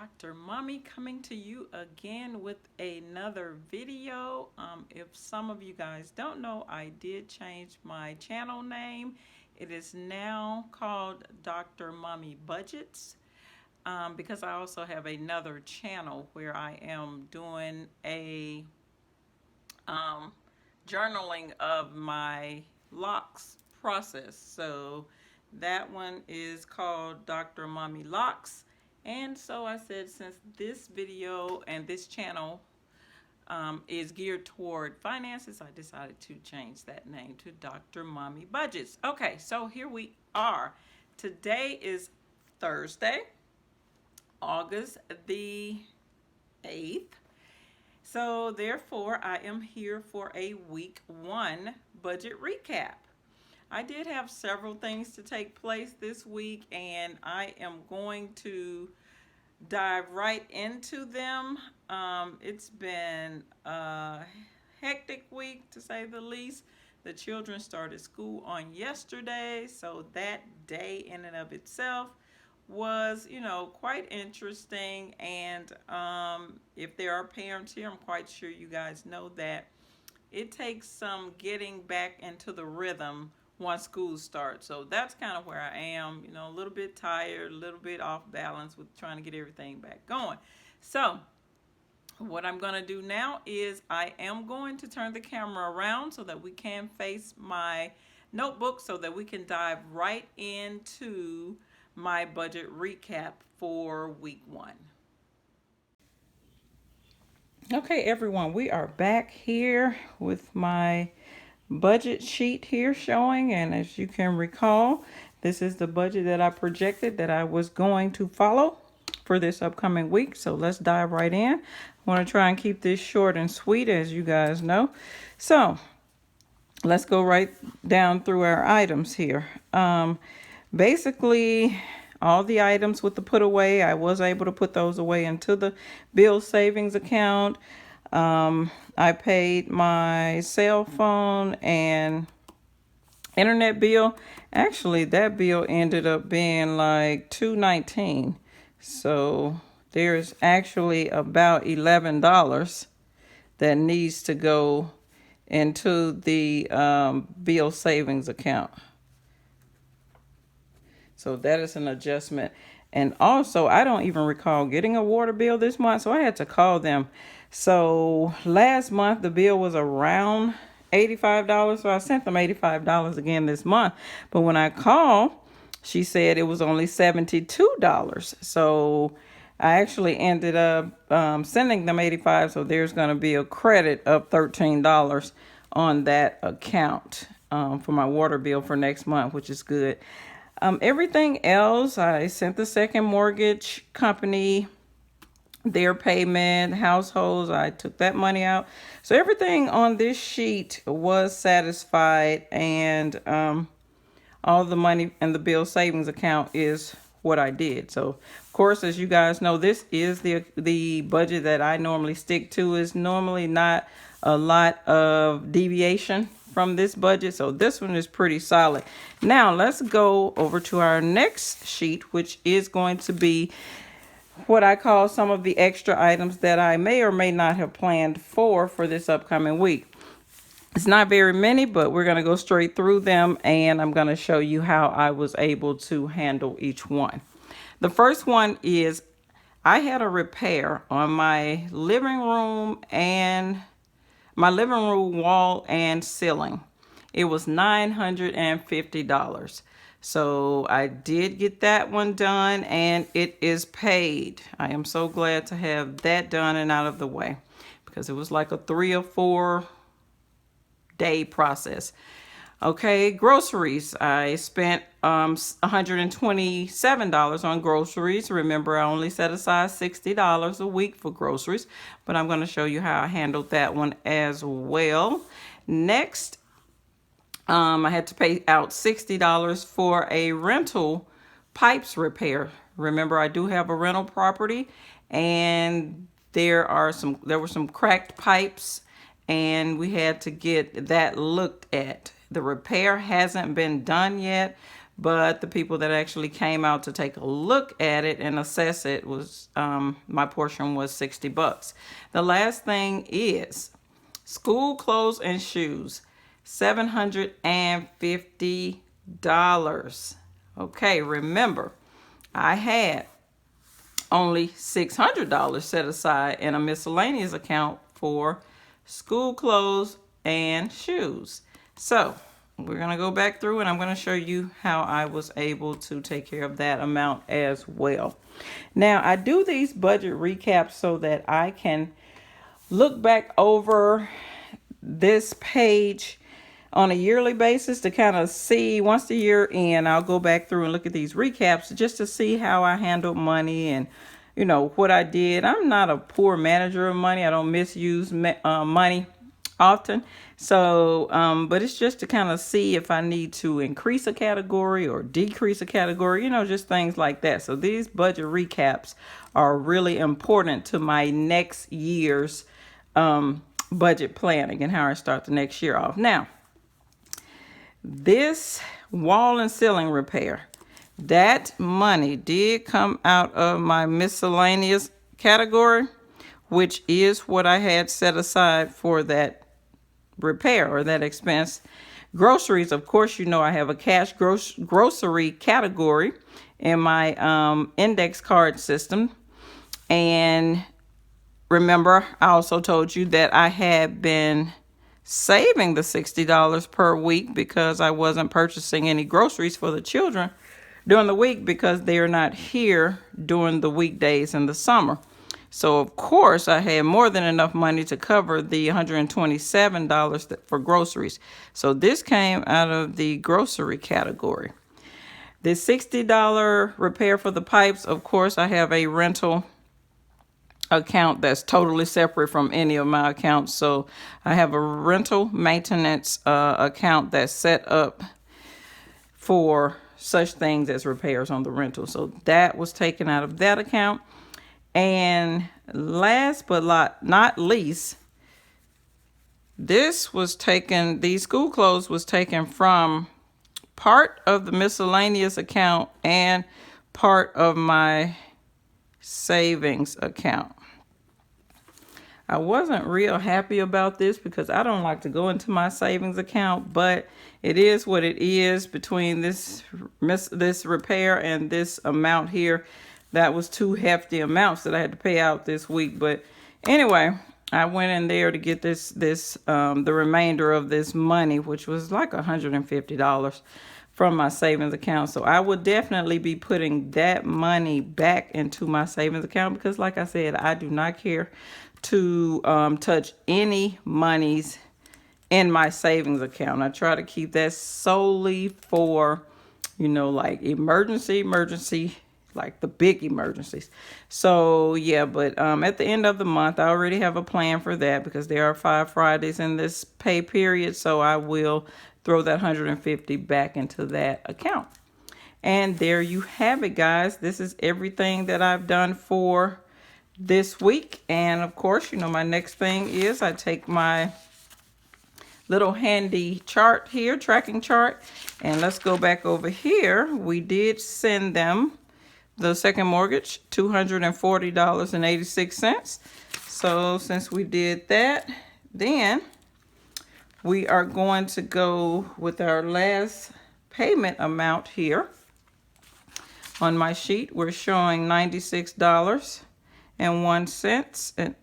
Dr. Mommy coming to you again with another video. If some of you guys don't know, I did change my channel name. It is now called Dr. Mommy Budgets because I also have another channel where I am doing a journaling of my locks process. So that one is called Dr. Mommy Locks. And so I said, since this video and this channel is geared toward finances, I decided to change that name to Dr. Mommy Budgets. Okay, so here we are. Today is Thursday, August the 8th. So therefore, I am here for a week one budget recap. I did have several things to take place this week, and I am going to dive right into them. It's been a hectic week, to say the least. The children started school on yesterday, so that day in and of itself was, quite interesting. And if there are parents here, I'm quite sure you guys know that it takes some getting back into the rhythm once school starts. So that's kind of where I am, a little bit tired, a little bit off balance with trying to get everything back going. So what I'm going to do now is I am going to turn the camera around so that we can face my notebook so that we can dive right into my budget recap for week one. Okay, everyone, we are back here with my budget sheet here showing, and as you can recall, this is the budget that I projected that I was going to follow for this upcoming week. So let's dive right in. I want to try and keep this short and sweet, as you guys know. So let's go right down through our items here. Basically, all the items with the put away, I was able to put those away into the bill savings account. I paid my cell phone and internet bill. Actually, that bill ended up being like $2.19. So there's actually about $11 that needs to go into the bill savings account. So that is an adjustment. And also, I don't even recall getting a water bill this month, so I had to call them. So last month, the bill was around $85, so I sent them $85 again this month. But when I called, she said it was only $72. So I actually ended up sending them $85, so there's going to be a credit of $13 on that account for my water bill for next month, which is good. Everything else, I sent the second mortgage company their payment, households, I took that money out. So everything on this sheet was satisfied, and all the money in the bill savings account is what I did. So, of course, as you guys know, this is the budget that I normally stick to. Is normally not a lot of deviation from this budget, so this one is pretty solid. Now let's go over to our next sheet, which is going to be what I call some of the extra items that I may or may not have planned for this upcoming week. It's not very many, but we're going to go straight through them, and I'm going to show you how I was able to handle each one. The first one is I had a repair on my living room wall and ceiling. It was $950. So I did get that one done, and it is paid. I am so glad to have that done and out of the way, because it was like a 3 or 4 day process. Okay, groceries. I spent $127 on groceries. Remember, I only set aside $60 a week for groceries, but I'm going to show you how I handled that one as well. Next, I had to pay out $60 for a rental pipes repair. Remember, I do have a rental property, and there were some cracked pipes, and we had to get that looked at. The repair hasn't been done yet, but the people that actually came out to take a look at it and assess it was, my portion was 60 bucks. The last thing is school clothes and shoes, $750. Okay, remember, I had only $600 set aside in a miscellaneous account for school clothes and shoes. So we're going to go back through and I'm going to show you how I was able to take care of that amount as well. Now, I do these budget recaps so that I can look back over this page on a yearly basis to kind of see, once the year end, I'll go back through and look at these recaps just to see how I handled money and, you know, what I did. I'm not a poor manager of money. I don't misuse money often. So, but it's just to kind of see if I need to increase a category or decrease a category, you know, just things like that. So these budget recaps are really important to my next year's budget planning and how I start the next year off. Now, this wall and ceiling repair, that money did come out of my miscellaneous category, which is what I had set aside for that repair or that expense. Groceries, of course, you know, I have a cash grocery category in my index card system. And remember, I also told you that I had been saving the $60 per week because I wasn't purchasing any groceries for the children during the week because they are not here during the weekdays in the summer. So, of course, I had more than enough money to cover the $127 for groceries. So this came out of the grocery category. The $60 repair for the pipes, of course, I have a rental account that's totally separate from any of my accounts. So I have a rental maintenance account that's set up for such things as repairs on the rental. So that was taken out of that account. And last but not least, this was taken, these school clothes was taken from part of the miscellaneous account and part of my savings account. I wasn't real happy about this because I don't like to go into my savings account, but it is what it is. Between this repair and this amount here, that was two hefty amounts that I had to pay out this week. But anyway, I went in there to get the remainder of this money, which was like $150 from my savings account. So I would definitely be putting that money back into my savings account because, like I said, I do not care to touch any monies in my savings account. I try to keep that solely for, you know, like emergency, like the big emergencies. So yeah, but at the end of the month, I already have a plan for that because there are 5 Fridays in this pay period. So I will throw that $150 back into that account. And there you have it, guys. This is everything that I've done for this week. And of course, you know, my next thing is I take my little handy chart here, tracking chart, and let's go back over here. We did send them the second mortgage, $240.86. So since we did that, then we are going to go with our last payment amount here. On my sheet, we're showing $96.01, and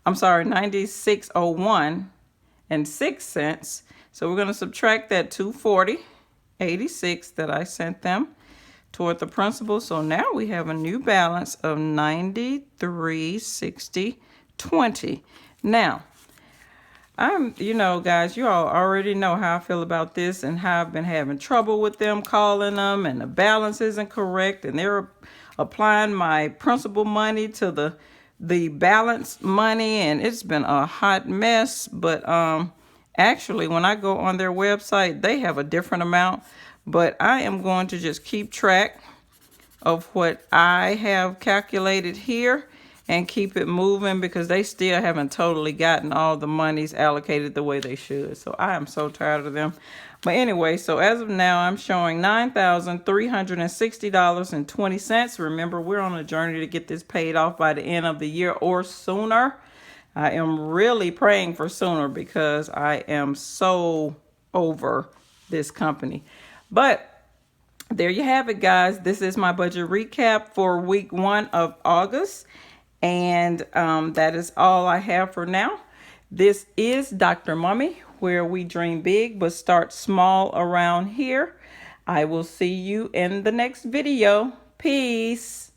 I'm sorry, $96.01.06. So we're going to subtract that $240.86 that I sent them toward the principal. So now we have a new balance of $93.60.20. Now, you know, guys, you all already know how I feel about this and how I've been having trouble with them calling them and the balance isn't correct and they're applying my principal money to the balance money and it's been a hot mess. But actually, when I go on their website, they have a different amount, but I am going to just keep track of what I have calculated here. and keep it moving, because they still haven't totally gotten all the monies allocated the way they should. So I am so tired of them. But anyway, so as of now, I'm showing $9,360.20. Remember, we're on a journey to get this paid off by the end of the year or sooner. I am really praying for sooner, because I am so over this company. But there you have it, guys. This is my budget recap for week 1 of August. And that is all I have for now. This is Dr. Mommy, where we dream big but start small around here. I will see you in the next video. Peace.